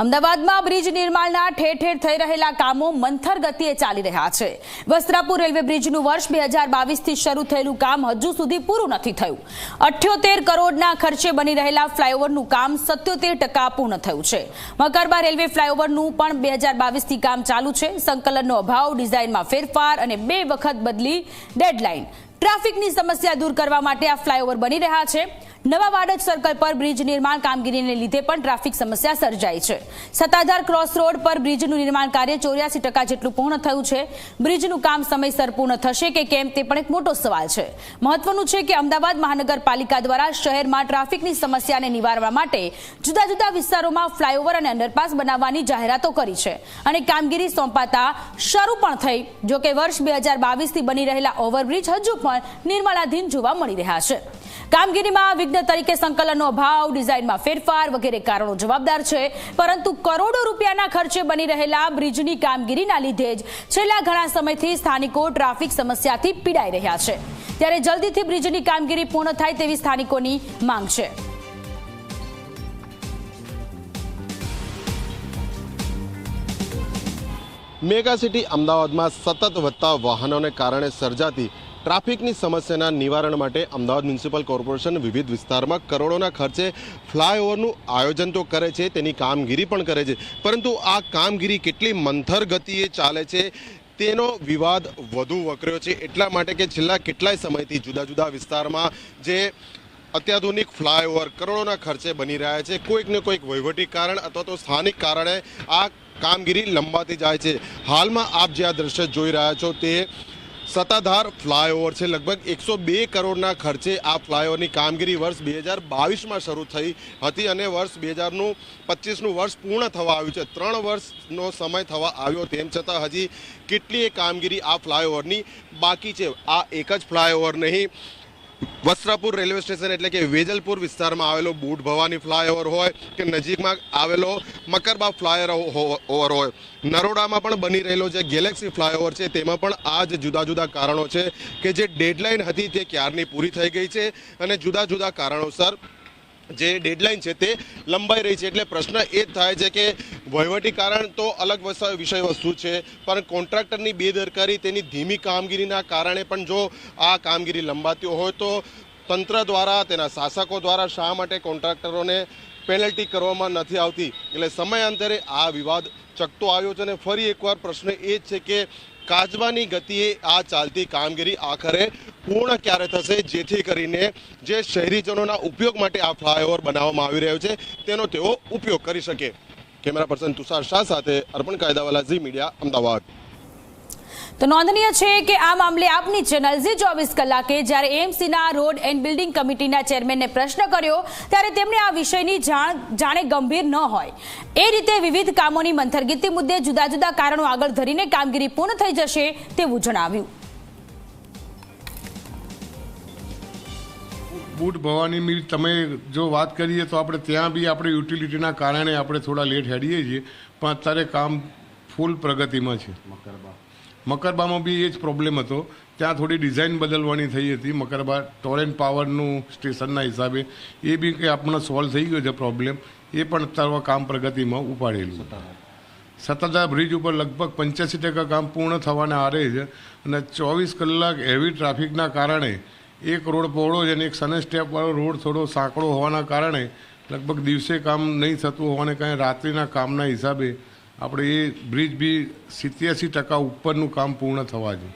અમદાવાદમાં બ્રિજ નિર્માણના ઠેર ઠેર થઈ રહેલા કામો મંથર ગતિએ ચાલી રહ્યા છે। વસ્ત્રાપુર રેલવે બ્રિજનું વર્ષ 2022થી શરૂ થયેલું કામ હજુ સુધી પૂરું નથી થયું। 78 કરોડના ખર્ચે બની રહેલા ફ્લાયઓવરનું કામ 77% પૂર્ણ થયું છે। મકરબા રેલવે ફ્લાયઓવરનું પણ 2022થી કામ ચાલુ છે। સંકલનનો અભાવ, ડિઝાઇનમાં ફેરફાર અને 2 વખત બદલી ડેડલાઇન, ટ્રાફિકની સમસ્યા દૂર કરવા માટે આ ફ્લાયઓવર બની રહ્યા છે। નવા વાડજ સર્કલ પર બ્રિજ નિર્માણ કામગીરીને લીધે પણ ટ્રાફિક સમસ્યા સર્જાઈ છે। સત્તાધાર ક્રોસ રોડ પર બ્રિજનું નિર્માણ કાર્ય 84% જેટલું પૂર્ણ થયું છે। બ્રિજનું કામ સમયસર પૂર્ણ થશે કે કેમ તે પણ એક મોટો સવાલ છે। મહત્વનું છે કે અમદાવાદ મહાનગરપાલિકા દ્વારા શહેરમાં ટ્રાફિકની સમસ્યાને નિવારવા માટે જુદા જુદા વિસ્તારોમાં ફ્લાયઓવર અને અંડરપાસ બનાવવાની જાહેરાતો કરી છે અને કામગીરી સોંપાતા શરૂ પણ થઈ। જો કે વર્ષ 2022થી બની રહેલા ઓવરબ્રિજ હજુ પણ નિર્માણાધીન જોવા મળી રહ્યા છે। કામગીરીમાં વિઘ્ન તરીકે સંકલનનો અભાવ, ડિઝાઇનમાં ફેરફાર વગેરે કારણો જવાબદાર છે, પરંતુ કરોડો રૂપિયાના ખર્ચે બની રહેલા બ્રિજની કામગીરીના લીધે જ છેલ્લા ઘણા સમયથી સ્થાનિકો ટ્રાફિક સમસ્યાથી પીડાઈ રહ્યા છે। ત્યારે જલ્દીથી બ્રિજની કામગીરી પૂર્ણ થાય તેવી સ્થાનિકોની માંગ છે। મેગા સિટી અમદાવાદમાં સતત વધતા વાહનોને કારણે સર્જાતી ટ્રાફિકની સમસ્યાના નિવારણ માટે અમદાવાદ મ્યુનિસિપલ કોર્પોરેશન વિવિધ વિસ્તારમાં કરોડોના ખર્ચે ફ્લાયઓવરનું આયોજન તો કરે છે, તેની કામગીરી પણ કરે છે, પરંતુ આ કામગીરી કેટલી મંથર ગતિએ ચાલે છે તેનો વિવાદ વધુ વકર્યો છે। એટલા માટે કે છેલ્લા કેટલાય સમયથી જુદા જુદા વિસ્તારમાં જે અત્યાધુનિક ફ્લાયઓવર કરોડોના ખર્ચે બની રહ્યા છે, કોઈક ને કોઈક વહીવટી કારણ અથવા તો સ્થાનિક કારણે આ કામગીરી લંબાતી જાય છે। હાલમાં આપ જે આ દ્રશ્ય જોઈ રહ્યા છો તે સત્તાધાર ફ્લાયઓવર છે। લગભગ 102 કરોડના ખર્ચે આ ફ્લાયઓવરની કામગીરી વર્ષ 2022માં શરૂ થઈ હતી અને વર્ષ 2025નું વર્ષ પૂર્ણ થવા આવ્યું છે। 3 વર્ષનો સમય થવા આવ્યો, તેમ છતાં હજી કેટલીય કામગીરી આ ફ્લાયઓવરની બાકી છે। આ એક જ ફ્લાયઓવર નહીં, વસ્ત્રાપુર રેલવે સ્ટેશન એટલે કે વેજલપુર વિસ્તારમાં આવેલો બુટ ભવાની ફ્લાયઓવર હોય કે નજીકમાં આવેલો મકરબા ફ્લાયઓવર હોય, નરોડામાં પણ બની રહેલો જે ગેલેક્સી ફ્લાયઓવર છે તેમાં પણ આ જ જુદા જુદા કારણો છે કે જે ડેડલાઇન હતી તે ક્યારની પૂરી થઈ ગઈ છે અને જુદા જુદા કારણોસર જે ડેડલાઇન છે તે લંબાઈ રહી છે। એટલે પ્રશ્ન એ જ થાય છે કે વહીવટી કારણ તો અલગ વિષય વસ્તુ છે, પણ કોન્ટ્રાક્ટરની બેદરકારી, તેની ધીમી કામગીરીના કારણે પણ જો આ કામગીરી લંબાતી હોય તો તંત્ર દ્વારા, તેના શાસકો દ્વારા શા માટે કોન્ટ્રાક્ટરોને પેનલ્ટી કરવામાં નથી આવતી? એટલે સમયાંતરે આ વિવાદ ચકતો આવ્યો છે અને ફરી એકવાર પ્રશ્ન એ જ છે કે કાચબાની ગતિએ આ ચાલતી કામગીરી આખરે પૂર્ણ ક્યારે થશે, જેથી કરીને જે શહેરીજનોના ઉપયોગ માટે આ ફ્લાયઓવર બનાવવામાં આવી રહ્યો છે તેનો તેઓ ઉપયોગ કરી શકે। કેમેરા પર્સન તુષાર શાહ સાથે અર્પણ કાયદાવાલા, ઝી મીડિયા, અમદાવાદ। તો નોંધનીય છે કે આ મામલે આપની ચેનલ ઝી 24 કલાકે જ્યારે એએમસીના રોડ એન્ડ બિલ્ડિંગ કમિટીના ચેરમેનને પ્રશ્ન કર્યો ત્યારે તેમણે આ વિષયની જાણે ગંભીર ન હોય એ રીતે વિવિધ કામોની મંથરગતિ મુદ્દે જુદા જુદા કારણો આગળ ધરીને કામગીરી પૂર્ણ થઈ જશે તેવું જણાવ્યું। બુટ ભવાની મિલ તમે જો વાત કરીએ તો આપણે ત્યાં બી આપણે યુટિલિટીના કારણે આપણે થોડા લેટ હેડીએ છીએ, પણ અત્યારે કામ ફૂલ પ્રગતિમાં છે। મકરબામાં બી એ જ પ્રોબ્લેમ હતો, ત્યાં થોડી ડિઝાઇન બદલવાની થઈ હતી મકરબા ટોરેન્ટ પાવરનું સ્ટેશનના હિસાબે, એ બી કંઈ આપણને સોલ્વ થઈ ગયો છે પ્રોબ્લેમ, એ પણ અત્યારે કામ પ્રગતિમાં ઉપાડેલું। સત્તાધાર બ્રિજ ઉપર લગભગ 85% કામ પૂર્ણ થવાના આરે છે અને 24 કલાક હેવી ટ્રાફિકના કારણે એક રોડ પહોળો છે અને એક સને સ્ટેપવાળો રોડ થોડો સાંકડો હોવાના કારણે લગભગ દિવસે કામ નહીં થતું હોવાને કારણે રાત્રિના કામના હિસાબે આપણે એ બ્રિજ બી 87% ઉપરનું કામ પૂર્ણ થવા છે।